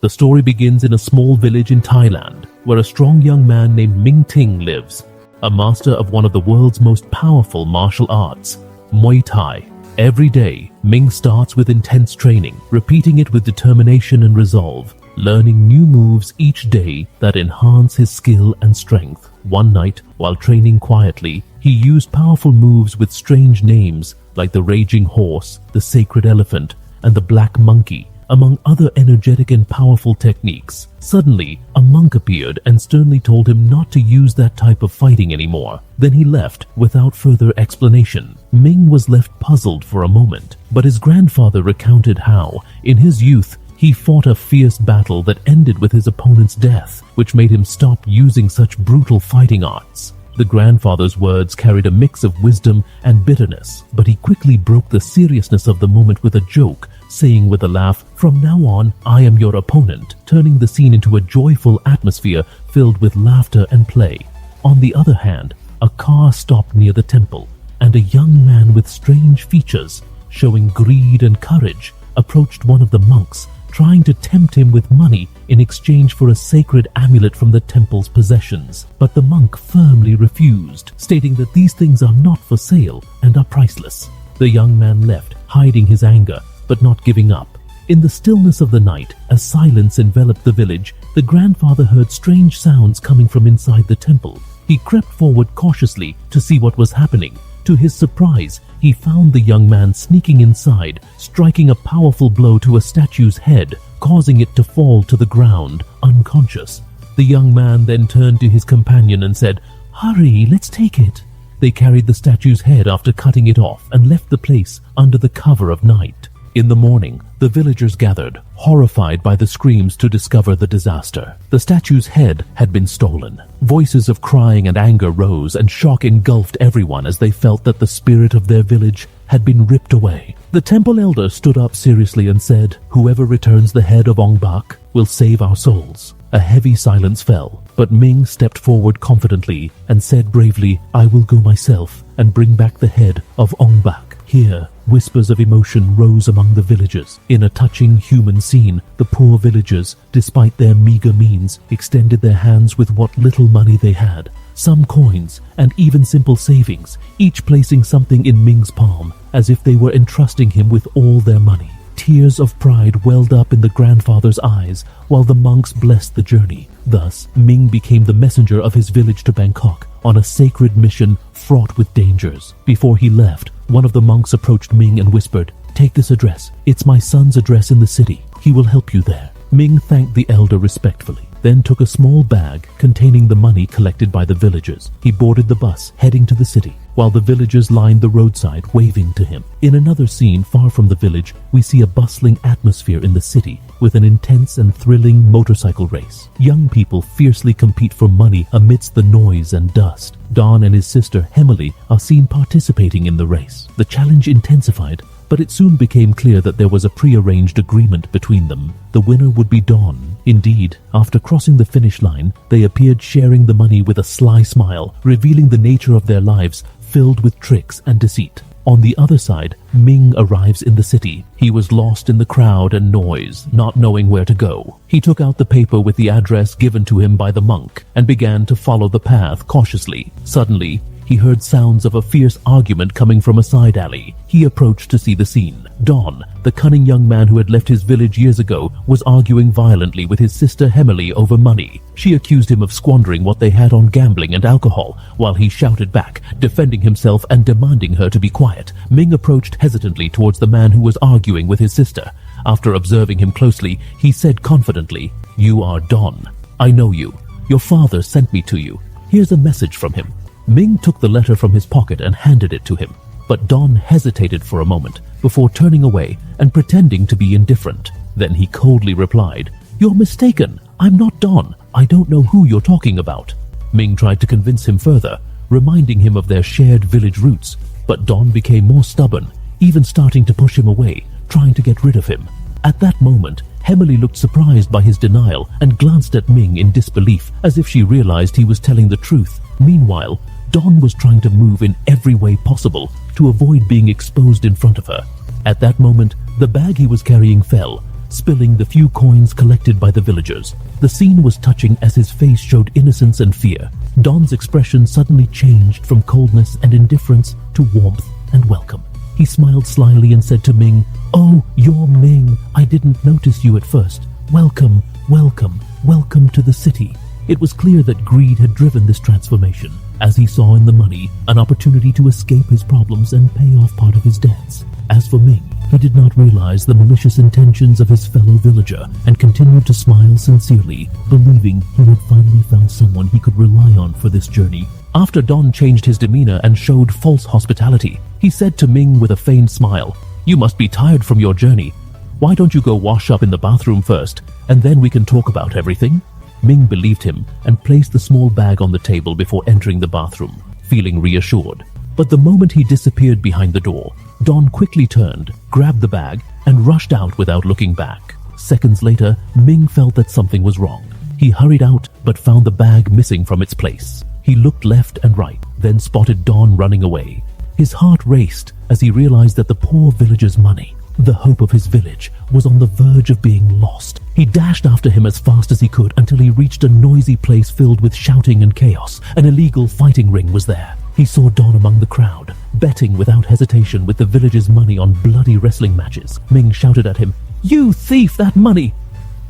The story begins in a small village in Thailand, where a strong young man named Ming Ting lives, a master of one of the world's most powerful martial arts, Muay Thai. Every day, Ming starts with intense training, repeating it with determination and resolve, learning new moves each day that enhance his skill and strength. One night, while training quietly, he used powerful moves with strange names like the Raging Horse, the Sacred Elephant, and the Black Monkey, among other energetic and powerful techniques. Suddenly, a monk appeared and sternly told him not to use that type of fighting anymore. Then he left without further explanation. Ming was left puzzled for a moment, but his grandfather recounted how, in his youth, he fought a fierce battle that ended with his opponent's death, which made him stop using such brutal fighting arts. The grandfather's words carried a mix of wisdom and bitterness, but he quickly broke the seriousness of the moment with a joke, saying with a laugh, "From now on, I am your opponent," turning the scene into a joyful atmosphere filled with laughter and play. On the other hand, a car stopped near the temple, and a young man with strange features, showing greed and courage, approached one of the monks, trying to tempt him with money in exchange for a sacred amulet from the temple's possessions. But the monk firmly refused, stating that these things are not for sale and are priceless. The young man left, hiding his anger, but not giving up. In the stillness of the night, as silence enveloped the village, the grandfather heard strange sounds coming from inside the temple. He crept forward cautiously to see what was happening. To his surprise, he found the young man sneaking inside, striking a powerful blow to a statue's head, causing it to fall to the ground, unconscious. The young man then turned to his companion and said, "Hurry, let's take it." They carried the statue's head after cutting it off and left the place under the cover of night. In the morning, the villagers gathered, horrified by the screams, to discover the disaster. The statue's head had been stolen. Voices of crying and anger rose, and shock engulfed everyone as they felt that the spirit of their village had been ripped away. The temple elder stood up seriously and said, "Whoever returns the head of Ong-Bak will save our souls." A heavy silence fell, but Ming stepped forward confidently and said bravely, "I will go myself and bring back the head of Ong-Bak." Here, whispers of emotion rose among the villagers. In a touching human scene, the poor villagers, despite their meager means, extended their hands with what little money they had, some coins and even simple savings, each placing something in Ming's palm, as if they were entrusting him with all their money. Tears of pride welled up in the grandfather's eyes while the monks blessed the journey. Thus, Ming became the messenger of his village to Bangkok on a sacred mission fraught with dangers. Before he left, one of the monks approached Ming and whispered, "Take this address. It's my son's address in the city. He will help you there." Ming thanked the elder respectfully, then took a small bag containing the money collected by the villagers. He boarded the bus, heading to the city, while the villagers lined the roadside, waving to him. In another scene far from the village, we see a bustling atmosphere in the city, with an intense and thrilling motorcycle race. Young people fiercely compete for money amidst the noise and dust. Don and his sister Hemily are seen participating in the race. The challenge intensified, but it soon became clear that there was a prearranged agreement between them. The winner would be Don. Indeed, after crossing the finish line, they appeared sharing the money with a sly smile, revealing the nature of their lives filled with tricks and deceit. On the other side, Ming arrives in the city. He was lost in the crowd and noise, not knowing where to go. He took out the paper with the address given to him by the monk and began to follow the path cautiously. Suddenly, he heard sounds of a fierce argument coming from a side alley. He approached to see the scene. Don, the cunning young man who had left his village years ago, was arguing violently with his sister Hemily over money. She accused him of squandering what they had on gambling and alcohol, while he shouted back, defending himself and demanding her to be quiet. Ming approached hesitantly towards the man who was arguing with his sister. After observing him closely, he said confidently, "You are Don. I know you. Your father sent me to you. Here's a message from him." Ming took the letter from his pocket and handed it to him, but Don hesitated for a moment before turning away and pretending to be indifferent. Then he coldly replied, "You're mistaken. I'm not Don. I don't know who you're talking about." Ming tried to convince him further, reminding him of their shared village roots, but Don became more stubborn, even starting to push him away, trying to get rid of him. At that moment, Hemily looked surprised by his denial and glanced at Ming in disbelief, as if she realized he was telling the truth. Meanwhile, Don was trying to move in every way possible to avoid being exposed in front of her. At that moment, the bag he was carrying fell, spilling the few coins collected by the villagers. The scene was touching as his face showed innocence and fear. Don's expression suddenly changed from coldness and indifference to warmth and welcome. He smiled slyly and said to Ming, "Oh, you're Ming. I didn't notice you at first. Welcome, welcome, welcome to the city." It was clear that greed had driven this transformation, as he saw in the money an opportunity to escape his problems and pay off part of his debts. As for Ming, he did not realize the malicious intentions of his fellow villager and continued to smile sincerely, believing he had finally found someone he could rely on for this journey. After Don changed his demeanor and showed false hospitality, he said to Ming with a feigned smile, "You must be tired from your journey. Why don't you go wash up in the bathroom first, and then we can talk about everything?" Ming believed him and placed the small bag on the table before entering the bathroom, feeling reassured. But the moment he disappeared behind the door, Don quickly turned, grabbed the bag, and rushed out without looking back. Seconds later, Ming felt that something was wrong. He hurried out but found the bag missing from its place. He looked left and right, then spotted Don running away. His heart raced as he realized that the poor villager's money, the hope of his village, was on the verge of being lost. He dashed after him as fast as he could until he reached a noisy place filled with shouting and chaos. An illegal fighting ring was there. He saw Don among the crowd, betting without hesitation with the village's money on bloody wrestling matches. Ming shouted at him, "You thief, that money!"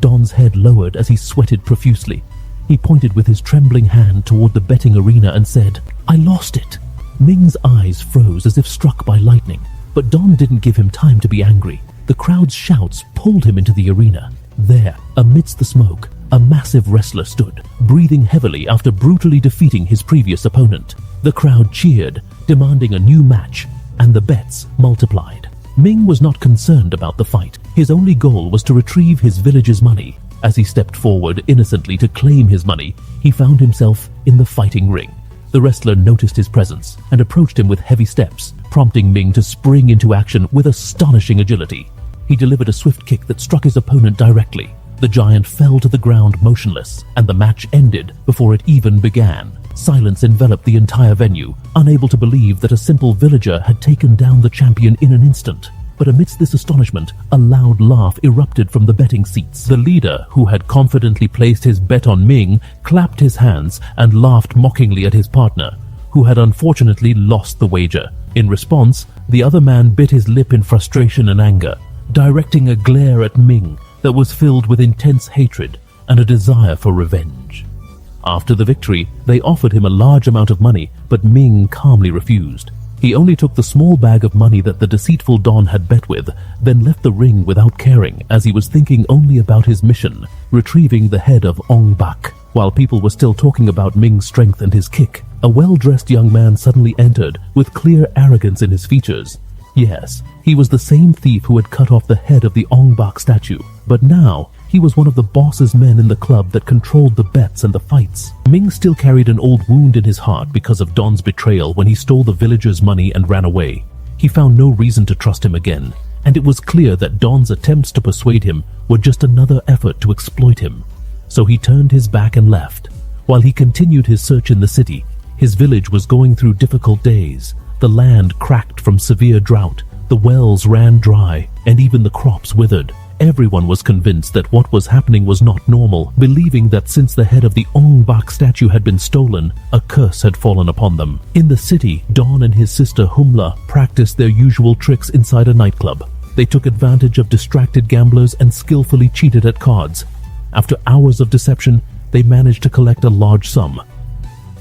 Don's head lowered as he sweated profusely. He pointed with his trembling hand toward the betting arena and said, "I lost it." Ming's eyes froze as if struck by lightning, but Don didn't give him time to be angry. The crowd's shouts pulled him into the arena. There, amidst the smoke, a massive wrestler stood, breathing heavily after brutally defeating his previous opponent. The crowd cheered, demanding a new match, and the bets multiplied. Ming was not concerned about the fight. His only goal was to retrieve his village's money. As he stepped forward innocently to claim his money, he found himself in the fighting ring. The wrestler noticed his presence and approached him with heavy steps, prompting Ming to spring into action with astonishing agility. He delivered a swift kick that struck his opponent directly. The giant fell to the ground motionless, and the match ended before it even began. Silence enveloped the entire venue, unable to believe that a simple villager had taken down the champion in an instant. But amidst this astonishment, a loud laugh erupted from the betting seats. The leader, who had confidently placed his bet on Ming, clapped his hands and laughed mockingly at his partner, who had unfortunately lost the wager. In response, the other man bit his lip in frustration and anger, directing a glare at Ming that was filled with intense hatred and a desire for revenge. After the victory, they offered him a large amount of money, but Ming calmly refused. He only took the small bag of money that the deceitful Don had bet with, then left the ring without caring, as he was thinking only about his mission, retrieving the head of Ong-Bak. While people were still talking about Ming's strength and his kick, a well-dressed young man suddenly entered with clear arrogance in his features. Yes, he was the same thief who had cut off the head of the Ong-Bak statue, but now he was one of the boss's men in the club that controlled the bets and the fights. Ming still carried an old wound in his heart because of Don's betrayal when he stole the villagers' money and ran away. He found no reason to trust him again, and it was clear that Don's attempts to persuade him were just another effort to exploit him. So he turned his back and left. While he continued his search in the city, his village was going through difficult days. The land cracked from severe drought, the wells ran dry, and even the crops withered. Everyone was convinced that what was happening was not normal, believing that since the head of the Ong-Bak statue had been stolen, a curse had fallen upon them. In the city, Don and his sister Humla practiced their usual tricks inside a nightclub. They took advantage of distracted gamblers and skillfully cheated at cards. After hours of deception, they managed to collect a large sum.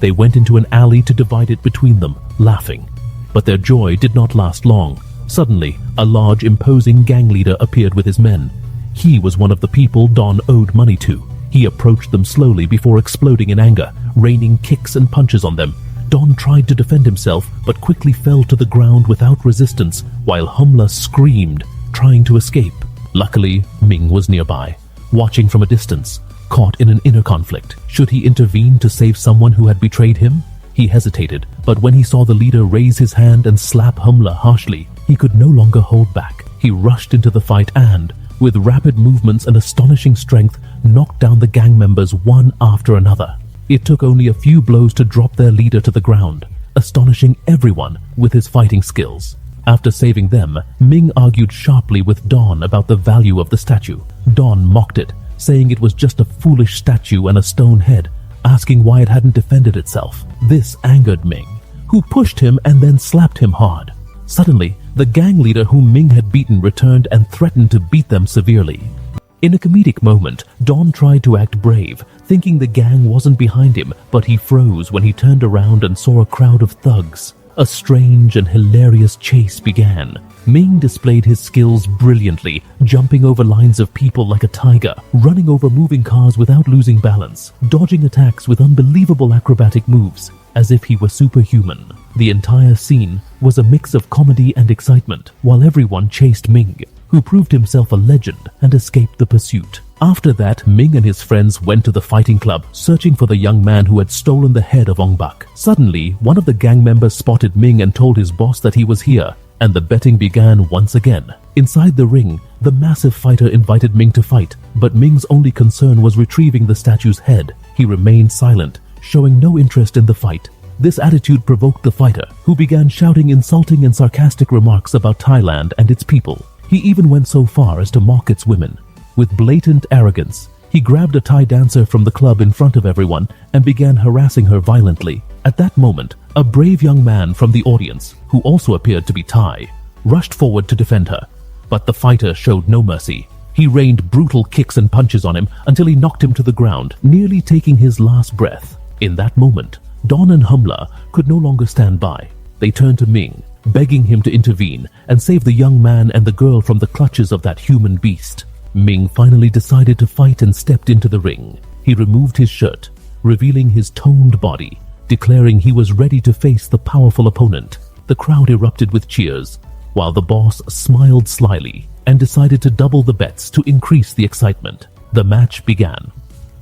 They went into an alley to divide it between them, laughing. But their joy did not last long. Suddenly, a large, imposing gang leader appeared with his men. He was one of the people Don owed money to. He approached them slowly before exploding in anger, raining kicks and punches on them. Don tried to defend himself, but quickly fell to the ground without resistance, while Humla screamed, trying to escape. Luckily, Ming was nearby, watching from a distance, caught in an inner conflict. Should he intervene to save someone who had betrayed him? He hesitated, but when he saw the leader raise his hand and slap Humla harshly, he could no longer hold back. He rushed into the fight and, with rapid movements and astonishing strength, knocked down the gang members one after another. It took only a few blows to drop their leader to the ground, astonishing everyone with his fighting skills. After saving them, Ming argued sharply with Don about the value of the statue. Don mocked it, saying it was just a foolish statue and a stone head, asking why it hadn't defended itself. This angered Ming, who pushed him and then slapped him hard. Suddenly, the gang leader whom Ming had beaten returned and threatened to beat them severely. In a comedic moment, Don tried to act brave, thinking the gang wasn't behind him, but he froze when he turned around and saw a crowd of thugs. A strange and hilarious chase began. Ming displayed his skills brilliantly, jumping over lines of people like a tiger, running over moving cars without losing balance, dodging attacks with unbelievable acrobatic moves, as if he were superhuman. The entire scene was a mix of comedy and excitement, while everyone chased Ming, who proved himself a legend and escaped the pursuit. After that, Ming and his friends went to the fighting club, searching for the young man who had stolen the head of Ong-Bak. Suddenly, one of the gang members spotted Ming and told his boss that he was here, and the betting began once again. Inside the ring, the massive fighter invited Ming to fight, but Ming's only concern was retrieving the statue's head. He remained silent, showing no interest in the fight. This attitude provoked the fighter, who began shouting insulting and sarcastic remarks about Thailand and its people. He even went so far as to mock its women. With blatant arrogance, he grabbed a Thai dancer from the club in front of everyone and began harassing her violently. At that moment, a brave young man from the audience, who also appeared to be Thai, rushed forward to defend her. But the fighter showed no mercy. He rained brutal kicks and punches on him until he knocked him to the ground, nearly taking his last breath. In that moment, Don and Humla could no longer stand by. They turned to Ming, begging him to intervene and save the young man and the girl from the clutches of that human beast. Ming finally decided to fight and stepped into the ring. He removed his shirt, revealing his toned body, declaring he was ready to face the powerful opponent. The crowd erupted with cheers, while the boss smiled slyly and decided to double the bets to increase the excitement. The match began.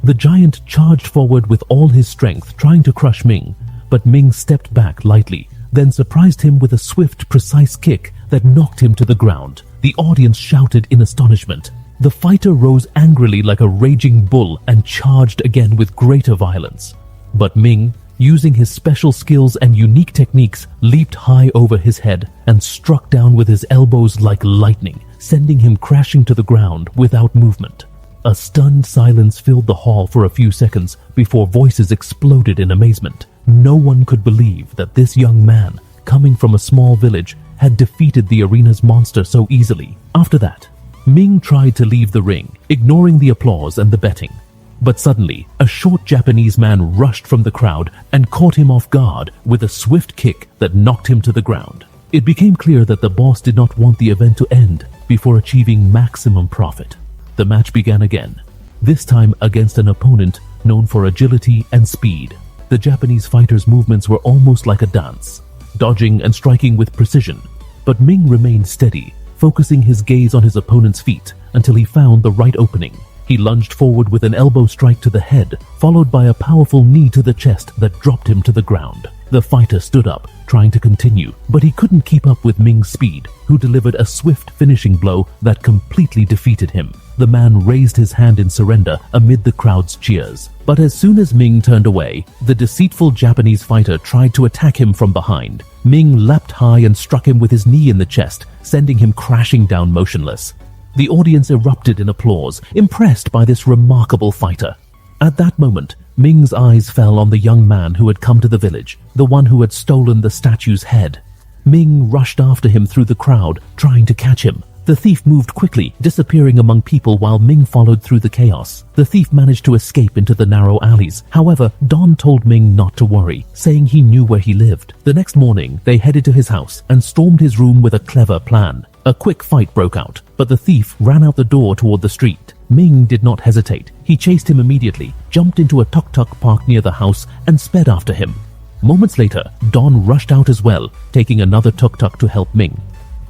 The giant charged forward with all his strength, trying to crush Ming, but Ming stepped back lightly, then surprised him with a swift, precise kick that knocked him to the ground. The audience shouted in astonishment. The fighter rose angrily like a raging bull and charged again with greater violence. But Ming, using his special skills and unique techniques, leaped high over his head and struck down with his elbows like lightning, sending him crashing to the ground without movement. A stunned silence filled the hall for a few seconds before voices exploded in amazement. No one could believe that this young man, coming from a small village, had defeated the arena's monster so easily. After that, Ming tried to leave the ring, ignoring the applause and the betting. But suddenly, a short Japanese man rushed from the crowd and caught him off guard with a swift kick that knocked him to the ground. It became clear that the boss did not want the event to end before achieving maximum profit. The match began again, this time against an opponent known for agility and speed. The Japanese fighter's movements were almost like a dance, dodging and striking with precision. But Ming remained steady, focusing his gaze on his opponent's feet until he found the right opening. He lunged forward with an elbow strike to the head, followed by a powerful knee to the chest that dropped him to the ground. The fighter stood up, trying to continue, but he couldn't keep up with Ming's speed, who delivered a swift finishing blow that completely defeated him. The man raised his hand in surrender amid the crowd's cheers. But as soon as Ming turned away, the deceitful Japanese fighter tried to attack him from behind. Ming leapt high and struck him with his knee in the chest, sending him crashing down motionless. The audience erupted in applause, impressed by this remarkable fighter. At that moment, Ming's eyes fell on the young man who had come to the village, the one who had stolen the statue's head. Ming rushed after him through the crowd, trying to catch him. The thief moved quickly, disappearing among people while Ming followed through the chaos. The thief managed to escape into the narrow alleys. However, Don told Ming not to worry, saying he knew where he lived. The next morning, they headed to his house and stormed his room with a clever plan. A quick fight broke out, but the thief ran out the door toward the street. Ming did not hesitate. He chased him immediately, jumped into a tuk-tuk parked near the house, and sped after him. Moments later, Don rushed out as well, taking another tuk-tuk to help Ming.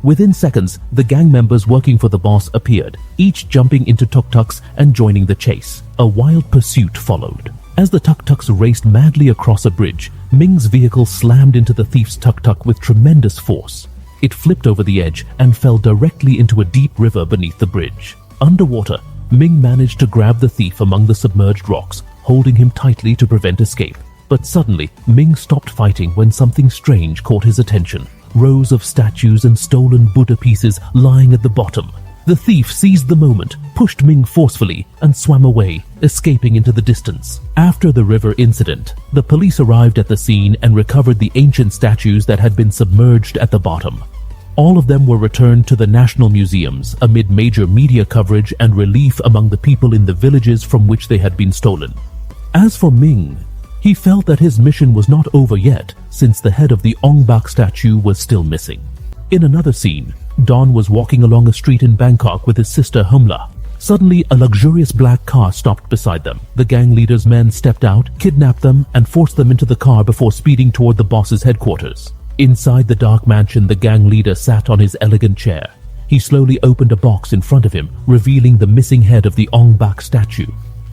Within seconds, the gang members working for the boss appeared, each jumping into tuk-tuks and joining the chase. A wild pursuit followed. As the tuk-tuks raced madly across a bridge, Ming's vehicle slammed into the thief's tuk-tuk with tremendous force. It flipped over the edge and fell directly into a deep river beneath the bridge. Underwater, Ming managed to grab the thief among the submerged rocks, holding him tightly to prevent escape. But suddenly, Ming stopped fighting when something strange caught his attention. Rows of statues and stolen Buddha pieces lying at the bottom. The thief seized the moment, pushed Ming forcefully, and swam away, escaping into the distance. After the river incident, the police arrived at the scene and recovered the ancient statues that had been submerged at the bottom. All of them were returned to the national museums amid major media coverage and relief among the people in the villages from which they had been stolen. As for Ming, he felt that his mission was not over yet, since the head of the Ong-Bak statue was still missing. In another scene, Don was walking along a street in Bangkok with his sister Humla. Suddenly, a luxurious black car stopped beside them. The gang leader's men stepped out, kidnapped them, and forced them into the car before speeding toward the boss's headquarters. Inside the dark mansion, the gang leader sat on his elegant chair. He slowly opened a box in front of him, revealing the missing head of the Ong-Bak statue.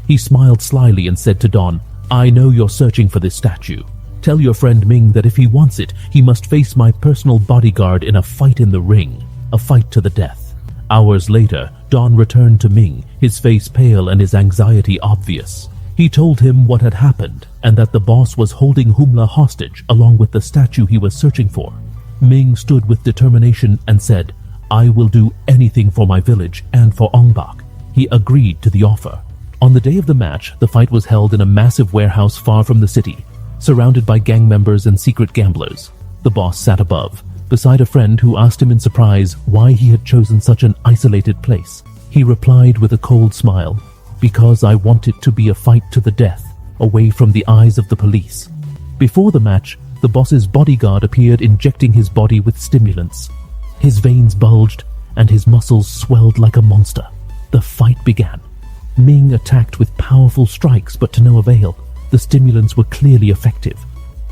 He smiled slyly and said to Don, "I know you're searching for this statue. Tell your friend Ming that if he wants it, he must face my personal bodyguard in a fight in the ring, a fight to the death." Hours later, Don returned to Ming, his face pale and his anxiety obvious. He told him what had happened and that the boss was holding Humla hostage along with the statue he was searching for. Ming stood with determination and said, "I will do anything for my village and for Ong-Bak." He agreed to the offer. On the day of the match, the fight was held in a massive warehouse far from the city, surrounded by gang members and secret gamblers. The boss sat above, beside a friend who asked him in surprise why he had chosen such an isolated place. He replied with a cold smile, "Because I want it to be a fight to the death, away from the eyes of the police." Before the match, the boss's bodyguard appeared, injecting his body with stimulants. His veins bulged and his muscles swelled like a monster. The fight began. Ming attacked with powerful strikes, but to no avail. The stimulants were clearly effective.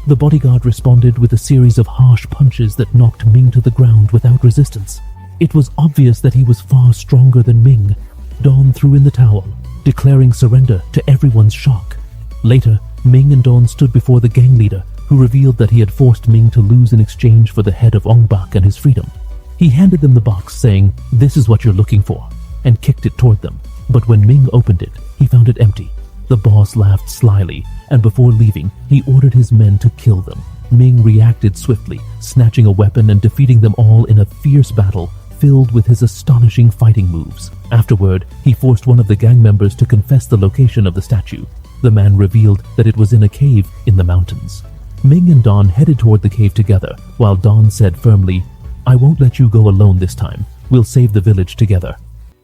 The bodyguard responded with a series of harsh punches that knocked Ming to the ground without resistance. It was obvious that he was far stronger than Ming. Don threw in the towel, declaring surrender to everyone's shock. Later, Ming and Don stood before the gang leader, who revealed that he had forced Ming to lose in exchange for the head of Ong-Bak and his freedom. He handed them the box, saying, "This is what you're looking for," and kicked it toward them. But when Ming opened it, he found it empty. The boss laughed slyly, and before leaving, he ordered his men to kill them. Ming reacted swiftly, snatching a weapon and defeating them all in a fierce battle filled with his astonishing fighting moves. Afterward, he forced one of the gang members to confess the location of the statue. The man revealed that it was in a cave in the mountains. Ming and Don headed toward the cave together, while Don said firmly, "I won't let you go alone this time. We'll save the village together."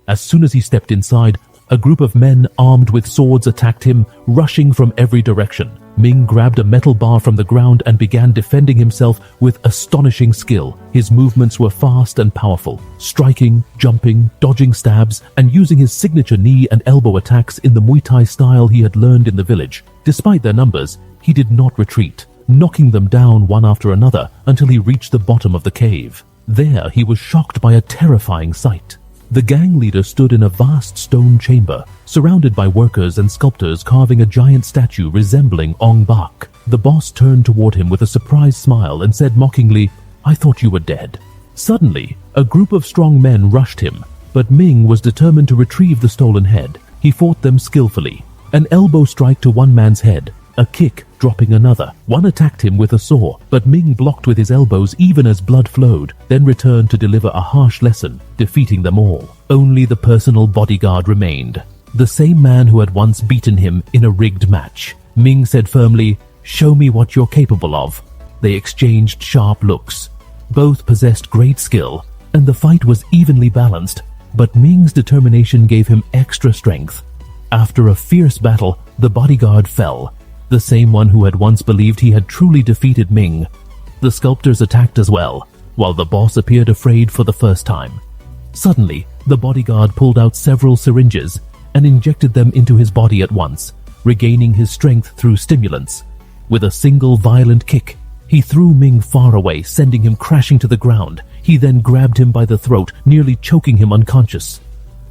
As soon as he stepped inside, a group of men armed with swords attacked him, rushing from every direction. Ming grabbed a metal bar from the ground and began defending himself with astonishing skill. His movements were fast and powerful, striking, jumping, dodging stabs, and using his signature knee and elbow attacks in the Muay Thai style he had learned in the village. Despite their numbers, he did not retreat, knocking them down one after another until he reached the bottom of the cave. There, he was shocked by a terrifying sight. The gang leader stood in a vast stone chamber, surrounded by workers and sculptors carving a giant statue resembling Ong-Bak. The boss turned toward him with a surprised smile and said mockingly, "I thought you were dead." Suddenly, a group of strong men rushed him, but Ming was determined to retrieve the stolen head. He fought them skillfully. An elbow strike to one man's head, a kick dropping another. One attacked him with a saw, but Ming blocked with his elbows even as blood flowed, then returned to deliver a harsh lesson, defeating them all. Only the personal bodyguard remained, the same man who had once beaten him in a rigged match. Ming said firmly, "Show me what you're capable of." They exchanged sharp looks. Both possessed great skill, and the fight was evenly balanced, but Ming's determination gave him extra strength. After a fierce battle, the bodyguard fell, the same one who had once believed he had truly defeated Ming. The sculptors attacked as well, while the boss appeared afraid for the first time. Suddenly, the bodyguard pulled out several syringes and injected them into his body at once, regaining his strength through stimulants. With a single violent kick, he threw Ming far away, sending him crashing to the ground. He then grabbed him by the throat, nearly choking him unconscious.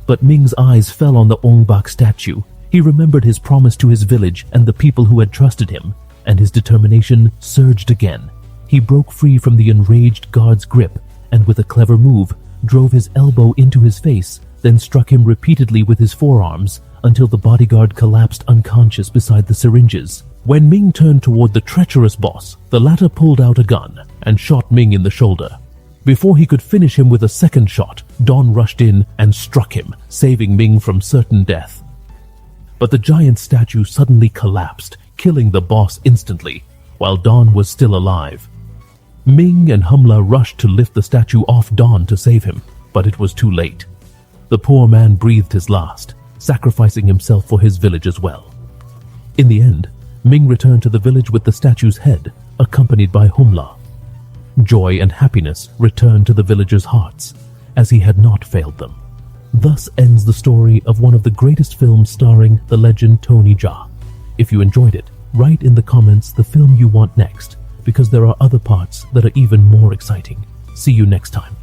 But Ming's eyes fell on the Ong-Bak statue. He remembered his promise to his village and the people who had trusted him, and his determination surged again. He broke free from the enraged guard's grip and with a clever move, drove his elbow into his face, then struck him repeatedly with his forearms until the bodyguard collapsed unconscious beside the syringes. When Ming turned toward the treacherous boss, the latter pulled out a gun and shot Ming in the shoulder. Before he could finish him with a second shot, Don rushed in and struck him, saving Ming from certain death. But the giant statue suddenly collapsed, killing the boss instantly, while Don was still alive. Ming and Humla rushed to lift the statue off Don to save him, but it was too late. The poor man breathed his last, sacrificing himself for his village as well. In the end, Ming returned to the village with the statue's head, accompanied by Humla. Joy and happiness returned to the villagers' hearts, as he had not failed them. Thus ends the story of one of the greatest films starring the legend Tony Jaa. If you enjoyed it, write in the comments the film you want next, because there are other parts that are even more exciting. See you next time.